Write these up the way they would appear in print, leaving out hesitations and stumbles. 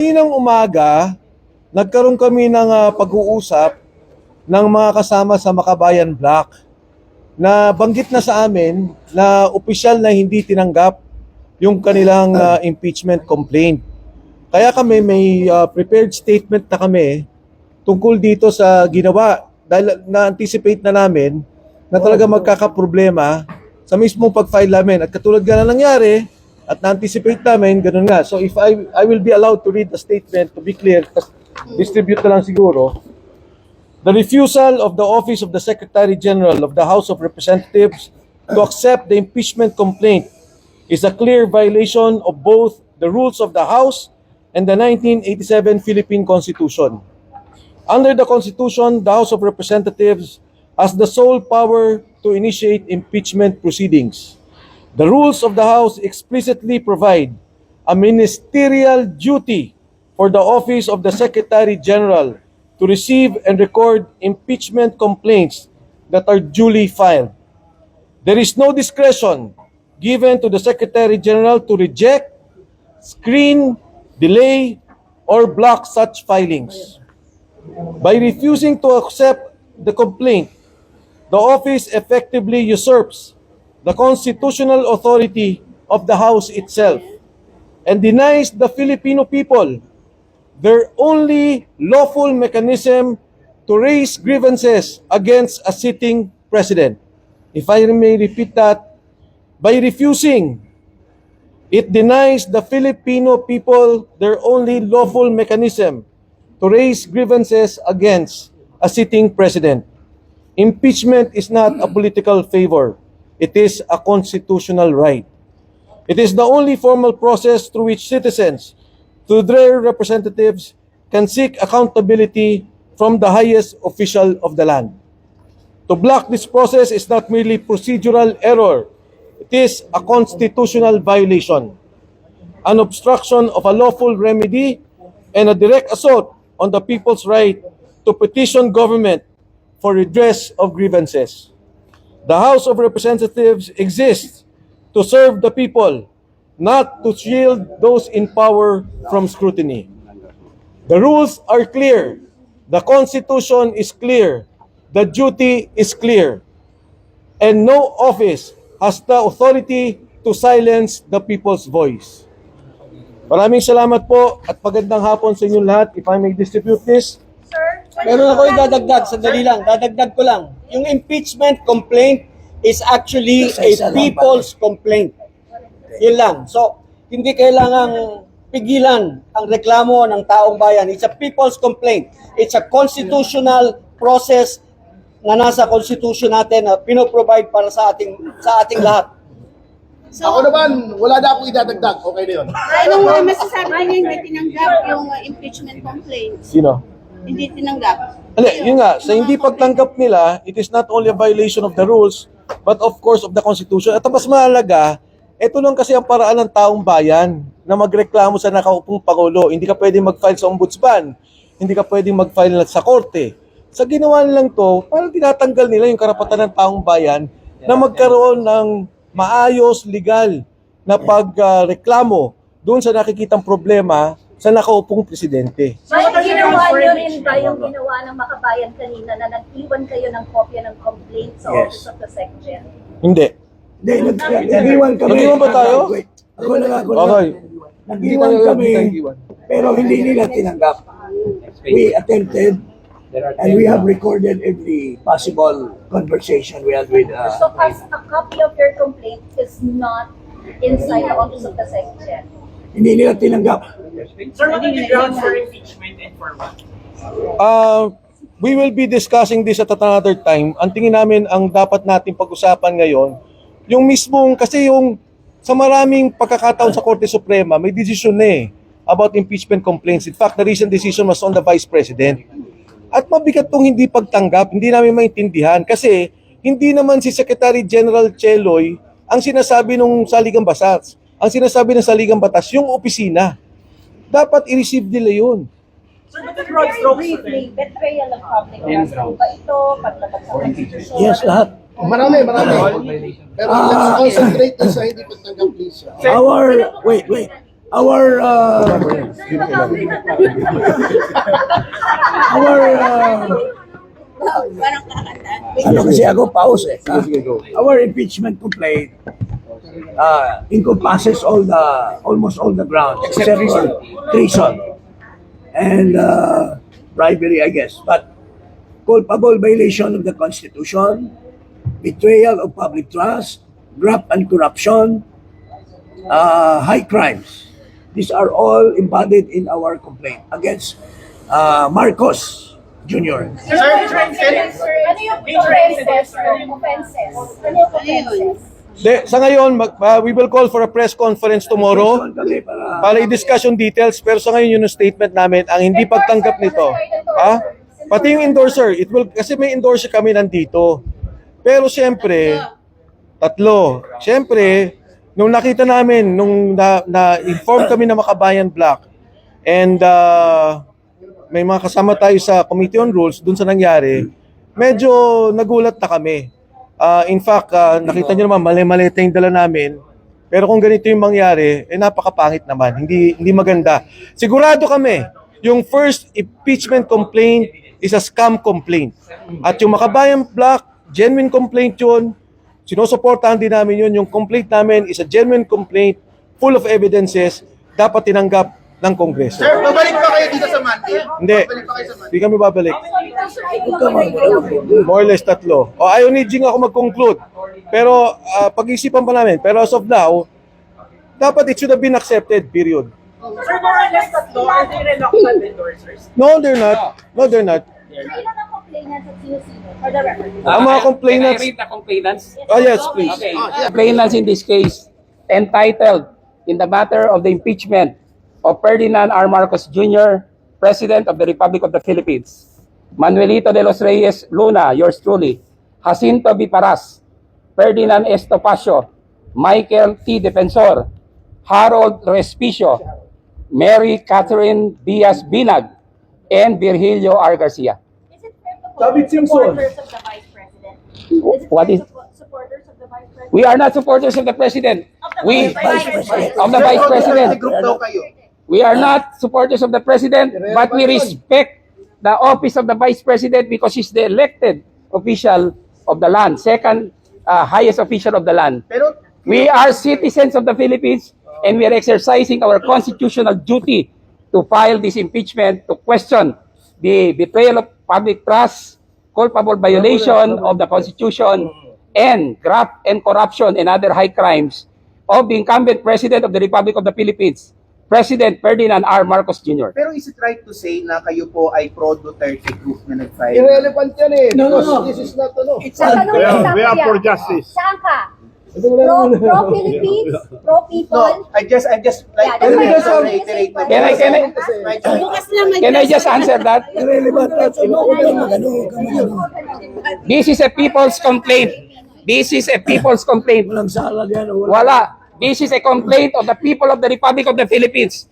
Kaninang umaga, nagkaroon kami ng pag-uusap ng mga kasama sa Makabayan Block na banggit na sa amin na opisyal na hindi tinanggap yung kanilang impeachment complaint. Kaya kami may prepared statement na kami tungkol dito sa ginawa dahil na-anticipate na namin na talaga magkakaproblema sa mismong pag-file namin. At katulad nga na nangyari, at na-anticipate namin, ganun nga. So if I will be allowed to read the statement, to be clear, distribute na lang siguro. The refusal of the Office of the Secretary General of the House of Representatives to accept the impeachment complaint is a clear violation of both the rules of the House and the 1987 Philippine Constitution. Under the Constitution, the House of Representatives has the sole power to initiate impeachment proceedings. The rules of the House explicitly provide a ministerial duty for the Office of the Secretary General to receive and record impeachment complaints that are duly filed. There is no discretion given to the Secretary General to reject, screen, delay, or block such filings. By refusing to accept the complaint, the office effectively usurps the constitutional authority of the House itself and denies the Filipino people their only lawful mechanism to raise grievances against a sitting president. If I may repeat that, by refusing, it denies the Filipino people their only lawful mechanism to raise grievances against a sitting president. Impeachment is not a political favor. It is a constitutional right. It is the only formal process through which citizens, through their representatives, can seek accountability from the highest official of the land. To block this process is not merely procedural error. It is a constitutional violation, an obstruction of a lawful remedy, and a direct assault on the people's right to petition government for redress of grievances. The House of Representatives exists to serve the people, not to shield those in power from scrutiny. The rules are clear. The Constitution is clear. The duty is clear. And no office has the authority to silence the people's voice. Maraming salamat po at magandang hapon sa inyong lahat. If I may distribute this. Meron ako idadagdag, sandali lang, dadagdag ko lang. Yung impeachment complaint is actually a people's complaint. Yun lang. So, hindi kailangang pigilan ang reklamo ng taong bayan. It's a people's complaint. It's a constitutional process na nasa constitution natin na pinoprovide para sa ating lahat. So, ako naman, wala na akong idadagdag. Okay na yun. Anong masasabi niyo hindi tinanggap yung impeachment complaint? Sino? Hindi tinanggap. Yun nga, sa hindi pagtanggap nila, it is not only a violation of the rules, but of course of the Constitution. At ang mas mahalaga, ito lang kasi ang paraan ng taong bayan na magreklamo sa nakaupong Pangulo. Hindi ka pwedeng mag-file sa ombudsman. Hindi ka pwedeng mag-file sa korte. Sa ginawa nilang to, parang tinatanggal nila yung karapatan ng taong bayan na magkaroon ng maayos, legal na pagreklamo doon sa nakikitang problema sa nakaupong presidente. Bakit ginawa nyo rin ba yung ginawa ng Makabayan kanina na nag-iwan kayo ng kopya ng complaint sa Office of the Secretary? Hindi. Hindi, nag-iwan kami. Nag-iwan ba tayo? Wait, ako lang. Okay. Nag-iwan kami, pero hindi nila tinanggap. We attempted, and we have recorded every possible conversation we had with... So, a copy of your complaint is not inside the Office of the Secretary? Hindi nila tinanggap. Sir, what are the grounds for impeachment and for what? We will be discussing this at another time. Ang tingin namin ang dapat natin pag-usapan ngayon, yung mismong, kasi yung sa maraming pagkakataon sa Korte Suprema, may decision na about impeachment complaints. In fact, the recent decision was on the Vice President. At mabigat tong hindi pagtanggap, hindi namin maintindihan kasi hindi naman si Secretary General Cheloy ang sinasabi nung saligang batas. Ang sinasabi ng saligang batas, yung opisina. Dapat i-receive nila yun. Sir, but the broad strokes Briefly, betrayal of public trust ba ito? Paglabag sa Constitution? Yes, lahat. Marami. Pero let's concentrate na sa hindi pagtanggap, please. Wait. our Parang kakanta. ano kasi ako pause eh. Our impeachment complaint encompasses almost all the grounds except for treason and bribery, I guess. But culpable violation of the Constitution, betrayal of public trust, graft and corruption, high crimes. These are all embodied in our complaint against Marcos Jr. Ano yung offenses? Offenses? Ano yung offenses? Sa ngayon, we will call for a press conference tomorrow Kami para i-discuss yung details. Pero sa ngayon, yun yung statement namin. Ang hindi pagtanggap nito, pati yung endorser, kasi may endorser kami nandito. Pero siyempre, tatlo. Siyempre, nung nakita namin, nung na-inform kami na Makabayan Black, and may mga kasama tayo sa Committee on Rules, dun sa nangyari, medyo nagulat na kami. In fact, nakita nyo naman, mali-malita yung dala namin. Pero kung ganito yung mangyari, napakapangit naman. Hindi maganda. Sigurado kami, yung first impeachment complaint is a scam complaint. At yung Makabayan Black, genuine complaint yun. Sinusuportahan din namin yun. Yung complaint namin is a genuine complaint, full of evidences, dapat tinanggap ng Kongreso. Sir, babalik pa kayo dito sa Monday? Hindi. Babalik pa kayo sa Monday? Hindi kami babalik. More or less 3. Ayaw ni Jing ako mag-conclude. Pero pag-isipan pa namin. Pero as of now, dapat it should have been accepted, period. Sir, more or less tatlo, are they reluctant endorsers? No, they're not. No, they're not. Ilan ang complainants at sino-sino? For the record. Ang mga complainants... Can I read the complainants? Yes, please. Okay. Complainants in this case entitled in the matter of the impeachment of Ferdinand R. Marcos Jr., President of the Republic of the Philippines, Manuelito de los Reyes Luna, yours truly, Jacinto B. Paras, Ferdinand S. Topacio, Michael T. Defensor, Harold Respicio, Mary Catherine Diaz Binag, and Virgilio R. Garcia. Is it fair to David call Simpson. supporters of the Vice President? Is it What fair is- to call supporters of the Vice President? We are not supporters of the President. We, Vice President. of the Vice President. Group daw kayo. We are not supporters of the President, but we respect the office of the Vice President because he's the elected official of the land, second highest official of the land. Pero, We are citizens of the Philippines and we are exercising our constitutional duty to file this impeachment to question the betrayal of public trust, culpable violation of the Constitution, and graft and corruption and other high crimes of the incumbent President of the Republic of the Philippines, President Ferdinand R. Marcos Jr. Pero is it right to say na kayo po ay pro-Duterte group na nag-file? irrelevant yan eh. No, no, Because no. this is not, ano. Saan ka? Saan ka? Pro-Philippines? Pro-people? No, I just like Yeah, to that's why I'm reiterate na Can I- Right. Bukas naman Can I just answer that? Irrelevant at ano. This is a people's complaint. This is a people's complaint. Walang sala yan. Wala. This is a complaint of the people of the Republic of the Philippines.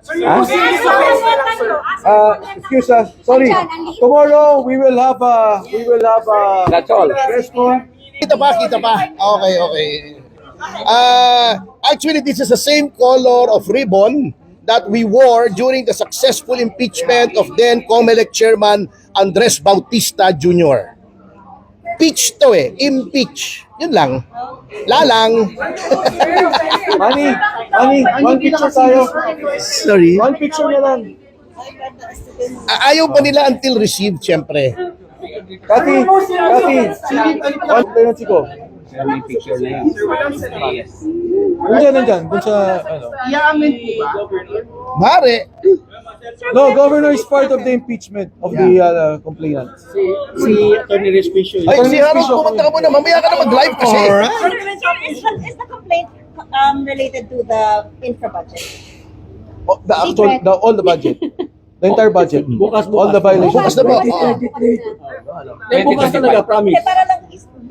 Sir, yung posibleng offense, sir. Excuse us. Sorry. Tomorrow, we will have a That's all. press con. Kita pa. Okay. Actually, this is the same color of ribbon that we wore during the successful impeachment of then COMELEC Chairman Andres Bautista Jr. Impeach to eh. Impeach. Yun lang. Lalang. Manny, one picture tayo. Sorry. One picture na lang. Ayaw pa nila until received, syempre. Kati, one play ko. Nandyan, dun sa, ano. I-amend po ba? Mare. No, governor is part of the impeachment of the complainant. Si Atty. Respicio. Ay, si Harold, pumunta ka muna. Mamaya ka na mag-live kasi. Is the complaint related to the infra budget? All the budget. The entire budget. Bukas. All the violations. Bukas na po. Bukas talaga, promise. Para lang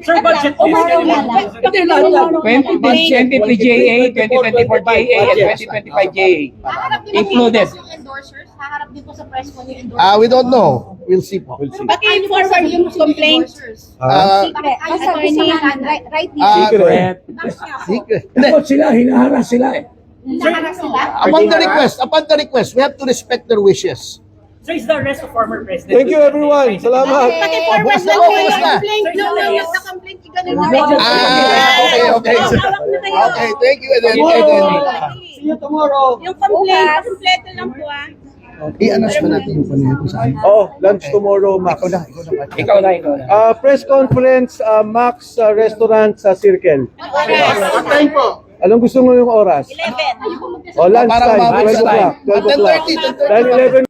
Sir, budget is Hindi, lahat lang. 2023 JA, 2024 JA, and 2025 JA. Included. Yung endorsers, haharap din po sa press con yung endorsers. We don't know. We'll see po. Paki-forward yung complaint. Attorney, right Secret. Dapat sila, hinaharas sila eh. Nakaras sila? Upon the request, we have to respect their wishes. So is the arrest of former president? Thank you everyone. Salamat. Bukas Paki-forward na, bukas na. complaint. No, nagka-complaint ka ganun. Okay. Hawak na kayo. Okay, thank you, Eden. See you tomorrow. Yung complaint, kompleto lang po I-announce ba natin yung panahon kung saan? Oh, lunch tomorrow, Max. Ikaw na. Press conference, Max Restaurant sa Circle. What time po? Anong gusto mo yung oras? 11. O, lunch Parang time, mabot 12 sa time. o'clock. 12 o'clock. 10:30. Dahil 11